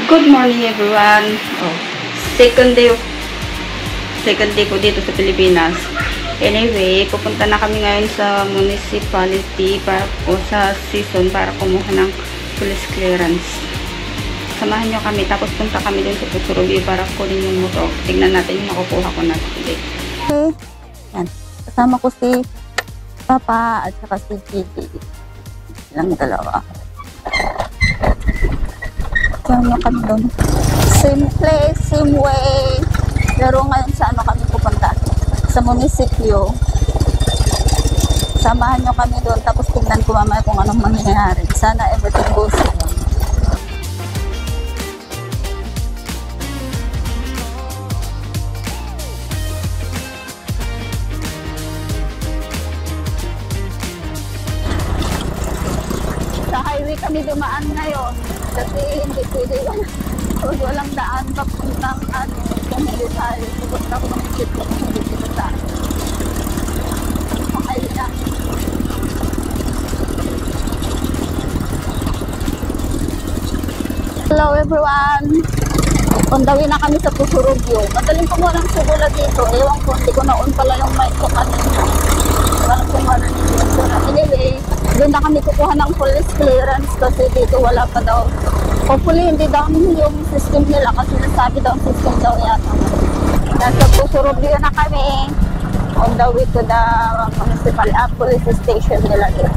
Good morning everyone. Second day ko dito sa Pilipinas. Anyway, pupunta na kami ngayon sa municipality o sa season para kumuha ng police clearance. Samahan nyo kami, tapos punta kami dun sa Pusurubio para kunin yung motor. Tignan natin yung makukuha ko na today. Okay. Yan. Kasama ko si Papa at saka si Gigi. Lang dalawa. Kaya kami doon. Same place, same way. Pero ngayon sa ano kami pupunta? Sa munisipyo. Samahan nyo kami doon. Tapos tingnan ko mamaya kung anong mangyayari. Sana everything goes well. Sa highway kami dumaan ngayon. Kasi hindi pwede kung walang daan papuntang kung hindi tayo pupunta ko ng isip ko kung hindi dito sa makaya na. Hello everyone! On the way na kami sa Pusurubio. Madaling kumuha ng subula dito. Ewan ko, hindi ko na-on pala yung mic ko kanina. Parang kumuha na dito. Anyway, doon na kami kukuha ng police clearance kasi dito wala pa daw. Hopefully hindi daw yung system nila kasi nasabi daw ang system daw yata. Nasa Pusurubio na kami on the way to the municipal police station nila dito.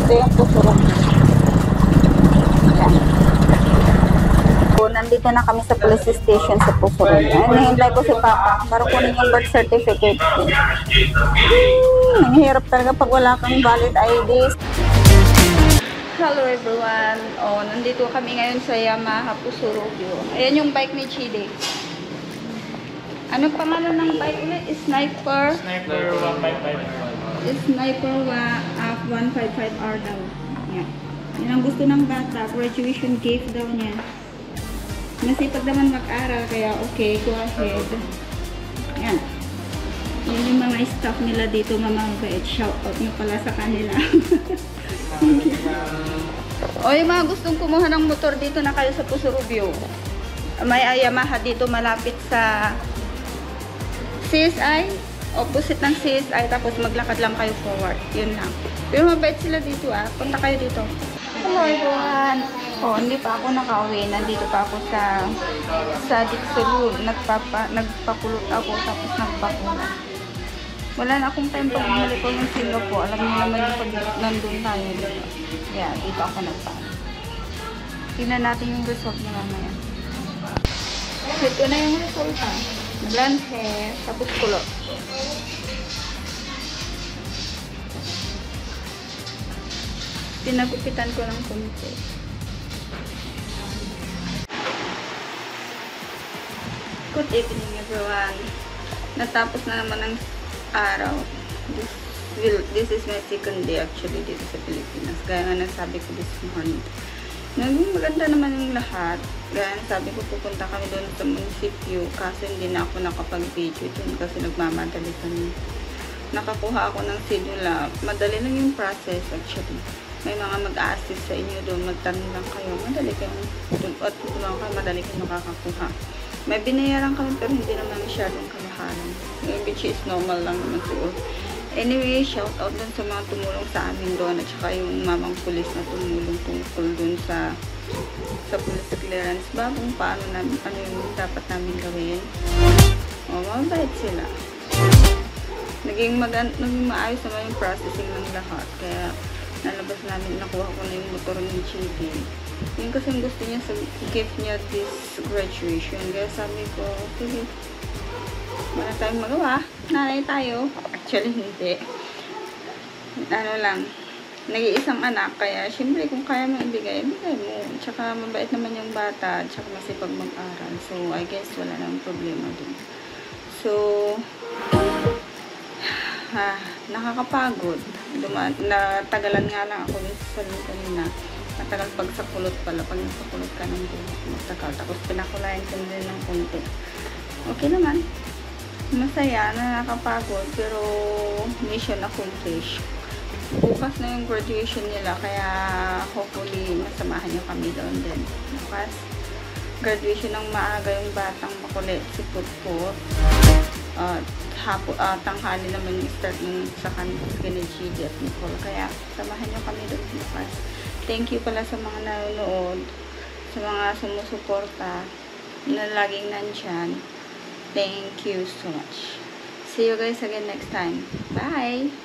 Ito yung Pusurubio. Nandito na kami sa police station sa Pusurubio. Hinihintay ko si Papa para kunin yung birth certificate. Nanghihirap talaga pag wala kang valid ID. Hello everyone. Nandito kami ngayon sa Yamaha Pusurubio. Ayan yung bike ni Chide. Ano pangalan ng bike ulit? Sniper 155R. Sniper 155R daw. Yan. Yan ang gusto ng bata. Graduation gift daw niya. Masipag naman mag-aral, kaya okay, go ahead. Yan. Yan yung mga staff nila dito, mamabait. Shout out nyo pala sa kanila. O yung mga gustong kumuha ng motor dito na kayo sa Pusurubio. May Yamaha dito malapit sa CSI. Opposite ng CSI, tapos maglakad lang kayo forward. Yun lang. Pero mabait sila dito punta kayo dito. Hello everyone. Hindi pa ako nakauwi. Nandito pa ako sa Dixon. Nagpakulot ako tapos nagpakulot. Wala na akong time pag bumalik ko ng Singapore. Alam niyo naman yung pag nandun tayo. Yeah, dito ako nagpakulot. Tingnan natin yung result na mamaya. Ito na yung result Blonde hair, tapos kulot. Pinagupitan ko ng konti. Good evening everyone. Natapos na naman ang araw. This is my second day actually dito sa Pilipinas. Gaya nga nasabi ko this morning. Maganda naman yung lahat. Gaya sabi ko pupunta kami doon sa munisipyo kasi hindi na ako nakapag-video doon kasi nagmamadali kami. Nakakuha ako ng sidula. Madali lang yung process actually. May mga mag-a-assist sa inyo doon. Magtanong lang kayo. Madali kayong doon. At tulungan kayo. Madali kayong makakakuha. May binayaran kami pero hindi naman masyadong kalaharan. Which is normal lang naman siguro. Anyway, shout out dun sa mga tumulong sa amin doon at saka yung mamang pulis na tumulong tungkol dun sa police clearance ba kung paano namin, ano yung dapat namin gawin. Mabait sila. Naging maayos naman yung processing ng lahat. Kaya nalabas namin, nakuha ko na yung motor ng Chidi. Yun kasi gusto niya sa gift niya this graduation. Kaya sabi ko, sige, wala tayong magawa. Nanay tayo. Actually, hindi. Ano lang, nag-iisang anak. Kaya, syempre, kung kaya mo ibigay, ibigay mo. Tsaka, mabait naman yung bata. Tsaka, masipag mag-aral. So, I guess, wala nang problema dun. So, nakakapagod. Natagalan nga lang ako yung salon kanina. Matagal pag sa kulot pala. Pag sa kulot ka ng buhok, matagal. Tapos pinakulayan ko din ng konti. Okay naman. Masaya, nakakapagod. Pero mission accomplished. bukas na yung graduation nila, kaya hopefully masamahan nyo kami doon din. Bukas, graduation ng maaga yung batang makulit, si Putput. Tanghali naman yung start ng sa campus kina Gigi at Nicole, kaya samahan nyo kami doon bukas. Thank you pala sa mga nanonood, sa mga sumusuporta na laging nandyan. Thank you so much. See you guys again next time. Bye!